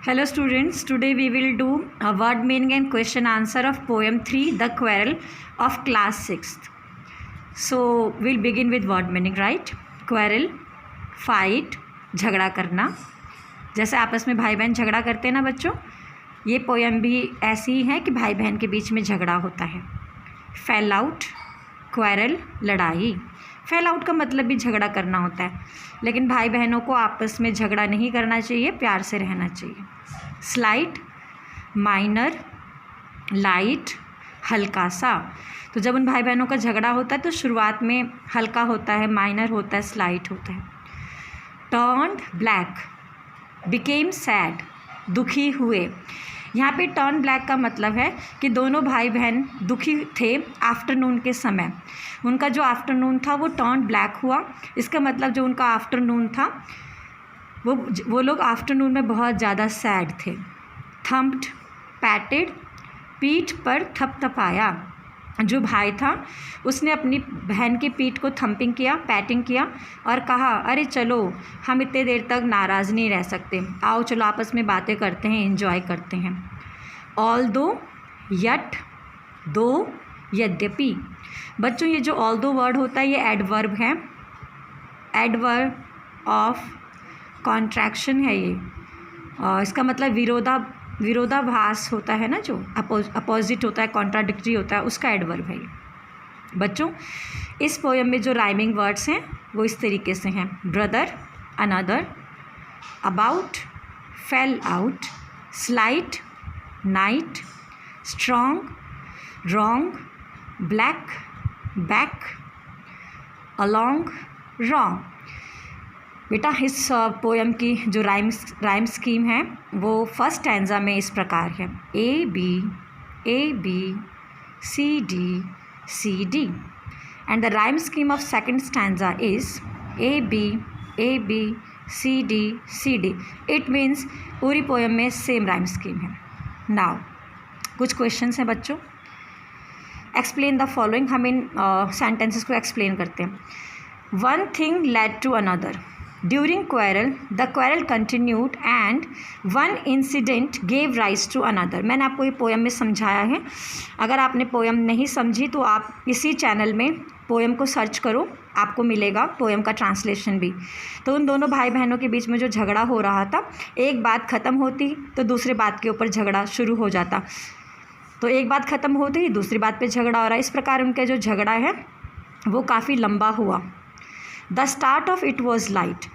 Hello students, today we will do a word meaning and question answer of poem 3 The Quarrel of class 6th. So we'll begin with word meaning, right? Quarrel, fight, झगड़ा करना, जैसे आपस में भाई बहन झगड़ा करते हैं ना बच्चों, ये पोएम भी ऐसी ही है कि भाई बहन के बीच में झगड़ा होता है. फेल आउट, क्वेरल, लड़ाई. फेल आउट का मतलब भी झगड़ा करना होता है, लेकिन भाई बहनों को आपस में झगड़ा नहीं करना चाहिए, प्यार से रहना चाहिए. स्लाइट, माइनर, लाइट, हल्का सा. तो जब उन भाई बहनों का झगड़ा होता है तो शुरुआत में हल्का होता है, माइनर होता है, स्लाइट होता है. टर्न्ड ब्लैक, बिकेम सैड, दुखी हुए. यहाँ पे टर्न ब्लैक का मतलब है कि दोनों भाई बहन दुखी थे आफ्टरनून के समय. उनका जो आफ्टरनून था वो टर्न ब्लैक हुआ. इसका मतलब जो उनका आफ्टरनून था वो लोग आफ्टरनून में बहुत ज़्यादा सैड थे. थम्प्ड, पैटेड, पीठ पर थपथपाया. जो भाई था उसने अपनी बहन की पीठ को थम्पिंग किया, पैटिंग किया और कहा, अरे चलो हम इतने देर तक नाराज़ नहीं रह सकते, आओ चलो आपस में बातें करते हैं, एंजॉय करते हैं. ऑल दो, यट, दो, यद्यपि. बच्चों ये जो ऑल दो वर्ड होता है ये एडवर्ब है, एडवर्ब ऑफ कॉन्ट्रैक्शन है ये. और इसका मतलब विरोधाभास होता है ना, जो अपोजिट होता है, कॉन्ट्राडिक्टरी होता है, उसका एडवर्ब है ये. बच्चों इस पोएम में जो राइमिंग वर्ड्स हैं वो इस तरीके से हैं. Brother, another, about, fail out, slight, night, strong, wrong, black, back, along, wrong. बेटा इस पोएम की जो राइम स्कीम है वो फर्स्ट स्टैंजा में इस प्रकार है. A B C D. And the rhyme scheme of second stanza is A B C D. It means पूरी पोएम में सेम राइम स्कीम है. नाउ कुछ क्वेश्चंस हैं बच्चों. Explain the following. हम इन सेंटेंसेस को एक्सप्लेन करते हैं. One thing led to another. During quarrel, the quarrel continued and one incident gave rise to another. मैंने आपको ये पोएम में समझाया है. अगर आपने पोएम नहीं समझी तो आप इसी चैनल में पोएम को सर्च करो, आपको मिलेगा पोएम का ट्रांसलेशन भी. तो उन दोनों भाई बहनों के बीच में जो झगड़ा हो रहा था, एक बात ख़त्म होती तो दूसरे बात के ऊपर झगड़ा शुरू हो जाता, तो एक बात ख़त्म होती ही दूसरी बात पे झगड़ा हो रहा है. इस प्रकार उनका जो झगड़ा है वो काफ़ी लंबा हुआ. The start of it was light.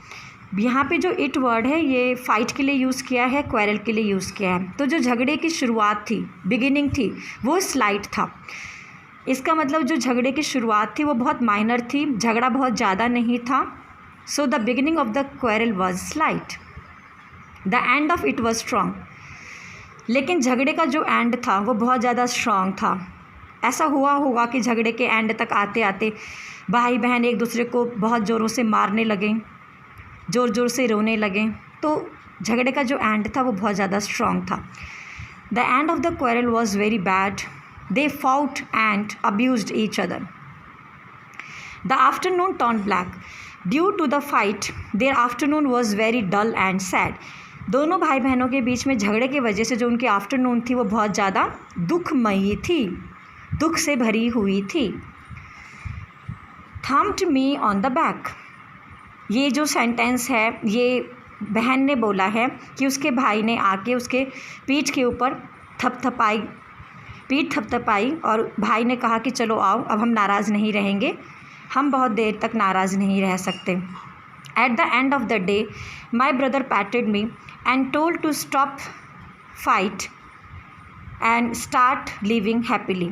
यहाँ पे जो इट वर्ड है ये फाइट के लिए यूज़ किया है, क्वेरल के लिए यूज़ किया है. तो जो झगड़े की शुरुआत थी, बिगिनिंग थी, वो स्लाइट था. इसका मतलब जो झगड़े की शुरुआत थी वो बहुत माइनर थी, झगड़ा बहुत ज़्यादा नहीं था. So the beginning of the quarrel was slight. The end of it was strong. लेकिन झगड़े का जो एंड था वो बहुत ज़्यादा स्ट्रॉन्ग था. ऐसा हुआ होगा कि झगड़े के एंड तक आते आते भाई बहन एक दूसरे को बहुत ज़ोरों से मारने लगे, ज़ोर ज़ोर से रोने लगे. तो झगड़े का जो एंड था वो बहुत ज़्यादा स्ट्रॉन्ग था. The end of the quarrel was very bad. They fought and abused each other. The afternoon turned black. Due to the fight their afternoon was very dull and sad. दोनों भाई बहनों के बीच में झगड़े की वजह से जो उनकी आफ्टरनून थी वो बहुत ज़्यादा दुखमयी थी, दुख से भरी हुई थी. Thumped me on the back. ये जो सेंटेंस है ये बहन ने बोला है कि उसके भाई ने आके उसके पीठ के ऊपर पीठ थपथपाई और भाई ने कहा कि चलो आओ अब हम नाराज़ नहीं रहेंगे, हम बहुत देर तक नाराज़ नहीं रह सकते. At the end of the day my brother patted me and told to stop fight and start living happily.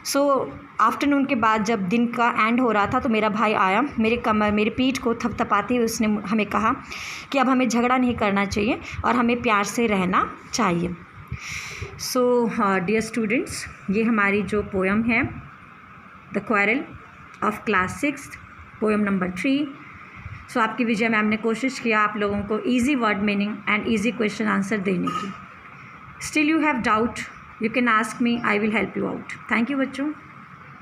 So afternoon के बाद जब दिन का एंड हो रहा था तो मेरा भाई आया, मेरी पीठ को थपथपाते हुए उसने हमें कहा कि अब हमें झगड़ा नहीं करना चाहिए और हमें प्यार से रहना चाहिए. सो डियर स्टूडेंट्स, ये हमारी जो पोएम है the quarrel of class 6, poem number 3. सो आपकी विजय मैम ने कोशिश किया आप लोगों को easy word meaning and easy question answer देने की. Still you have doubt, you can ask me, I will help you out. Thank you बच्चों.